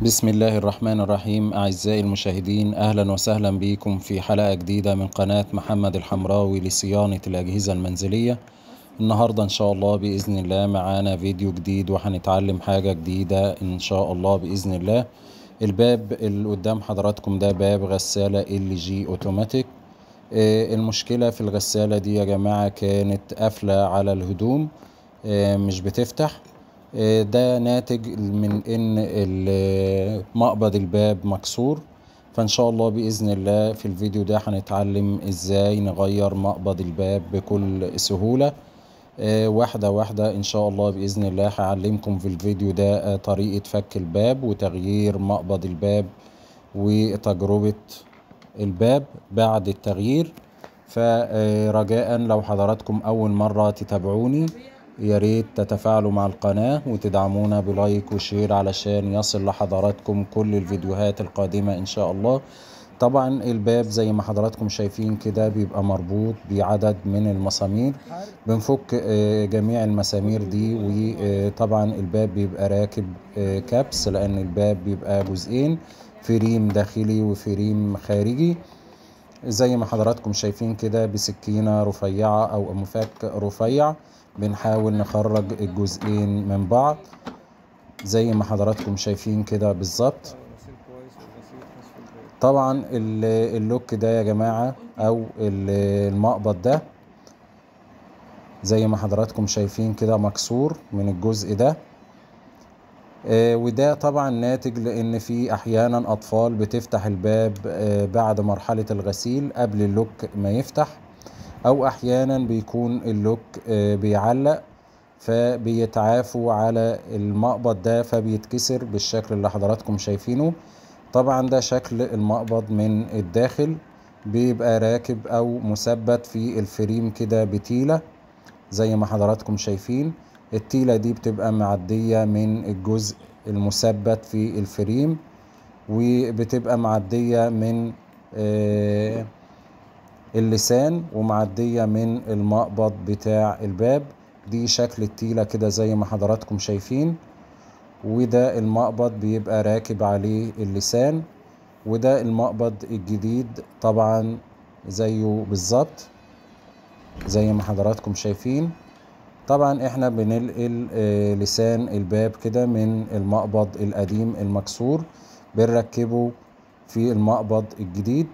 بسم الله الرحمن الرحيم. أعزائي المشاهدين، أهلا وسهلا بكم في حلقة جديدة من قناة محمد الحمراوي لصيانة الأجهزة المنزلية. النهاردة إن شاء الله بإذن الله معانا فيديو جديد وهنتعلم حاجة جديدة إن شاء الله بإذن الله. الباب اللي قدام حضراتكم ده باب غسالة LG أوتوماتيك. المشكلة في الغسالة دي يا جماعة كانت قافلة على الهدوم، مش بتفتح. ده ناتج من ان مقبض الباب مكسور. فان شاء الله باذن الله في الفيديو ده هنتعلم ازاي نغير مقبض الباب بكل سهولة. واحدة واحدة ان شاء الله باذن الله هعلمكم في الفيديو ده طريقة فك الباب وتغيير مقبض الباب وتجربة الباب بعد التغيير. فرجاء لو حضراتكم اول مرة تتابعوني يا ريت تتفاعلوا مع القناة وتدعمونا بلايك وشير علشان يصل لحضراتكم كل الفيديوهات القادمة ان شاء الله. طبعا الباب زي ما حضراتكم شايفين كده بيبقى مربوط بعدد من المسامير. بنفك جميع المسامير دي، وطبعا الباب بيبقى راكب كابس لان الباب بيبقى جزئين، فريم داخلي وفريم خارجي. زي ما حضراتكم شايفين كده بسكينة رفيعة او مفك رفيع بنحاول نخرج الجزئين من بعض زي ما حضراتكم شايفين كده بالظبط. طبعا اللوك ده يا جماعة او المقبض ده زي ما حضراتكم شايفين كده مكسور من الجزء ده. وده طبعا ناتج لان في احيانا اطفال بتفتح الباب بعد مرحلة الغسيل قبل اللوك ما يفتح، او احيانا بيكون اللوك بيعلق فبيتعافوا على المقبض ده فبيتكسر بالشكل اللي حضراتكم شايفينه. طبعا ده شكل المقبض من الداخل، بيبقى راكب او مثبت في الفريم كده بتيلة زي ما حضراتكم شايفين. التيلة دي بتبقى معدية من الجزء المثبت في الفريم، وبتبقى معدية من اللسان ومعدية من المقبض بتاع الباب. دي شكل التيلة كده زي ما حضراتكم شايفين، وده المقبض بيبقى راكب عليه اللسان، وده المقبض الجديد طبعا زيه بالظبط زي ما حضراتكم شايفين. طبعا احنا بننقل لسان الباب كده من المقبض القديم المكسور بنركبه في المقبض الجديد.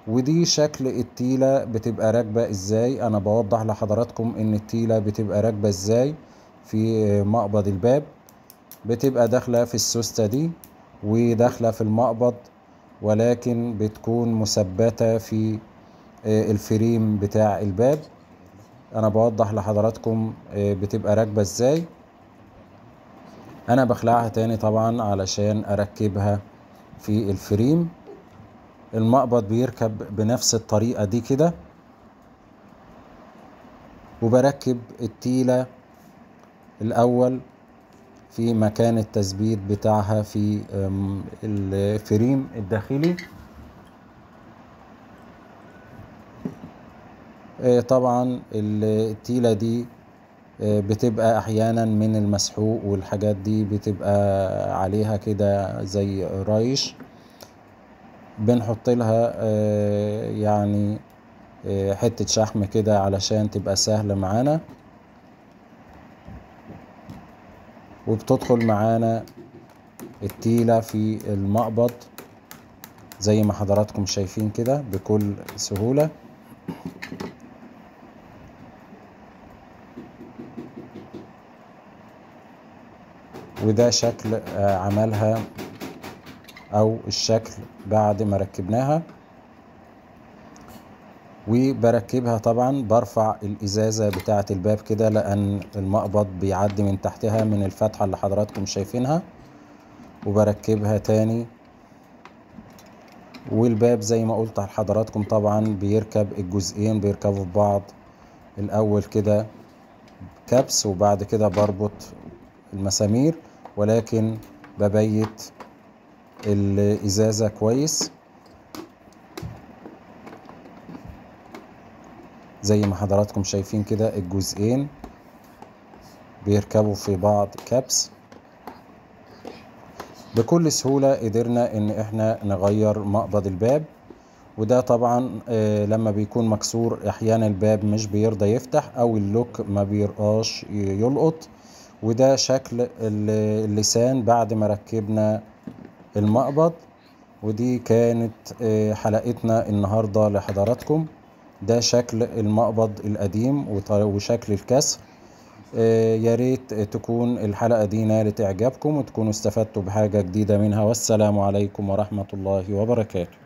ودي شكل التيلة بتبقى راكبة ازاي. انا بوضح لحضراتكم ان التيلة بتبقى راكبة ازاي في مقبض الباب. بتبقى داخلة في السوستة دي وداخلة في المقبض، ولكن بتكون مثبتة في الفريم بتاع الباب. انا بوضح لحضراتكم بتبقى راكبة ازاي. انا بخلعها تاني طبعا علشان اركبها في الفريم. المقبض بيركب بنفس الطريقة دي كده، وبركب التيلة الاول في مكان التثبيت بتاعها في الفريم الداخلي. طبعا التيلة دي بتبقى احيانا من المسحوق والحاجات دي بتبقى عليها كده زي رايش، بنحط لها يعني حتة شحم كده علشان تبقى سهلة معانا، وبتدخل معانا التيلة في المقبض زي ما حضراتكم شايفين كده بكل سهولة. وده شكل عملها او الشكل بعد ما ركبناها. وبركبها طبعا برفع الازازة بتاعة الباب كده لان المقبض بيعدي من تحتها من الفتحة اللي حضراتكم شايفينها، وبركبها تاني. والباب زي ما قلت لحضراتكم طبعا بيركب الجزئين بيركبوا في بعض الاول كده كبس، وبعد كده بربط المسامير، ولكن ببيت الازازة كويس زي ما حضراتكم شايفين كده. الجزئين بيركبوا في بعض كبس. بكل سهولة قدرنا ان احنا نغير مقبض الباب. وده طبعا لما بيكون مكسور احيانا الباب مش بيرضى يفتح او اللوك ما بيرقاش يلقط. وده شكل اللسان بعد ما ركبنا المقبض. ودي كانت حلقتنا النهاردة لحضراتكم. ده شكل المقبض القديم وشكل الكسر. يا ريت تكون الحلقة دي نالت إعجابكم وتكونوا استفدتوا بحاجة جديدة منها. والسلام عليكم ورحمة الله وبركاته.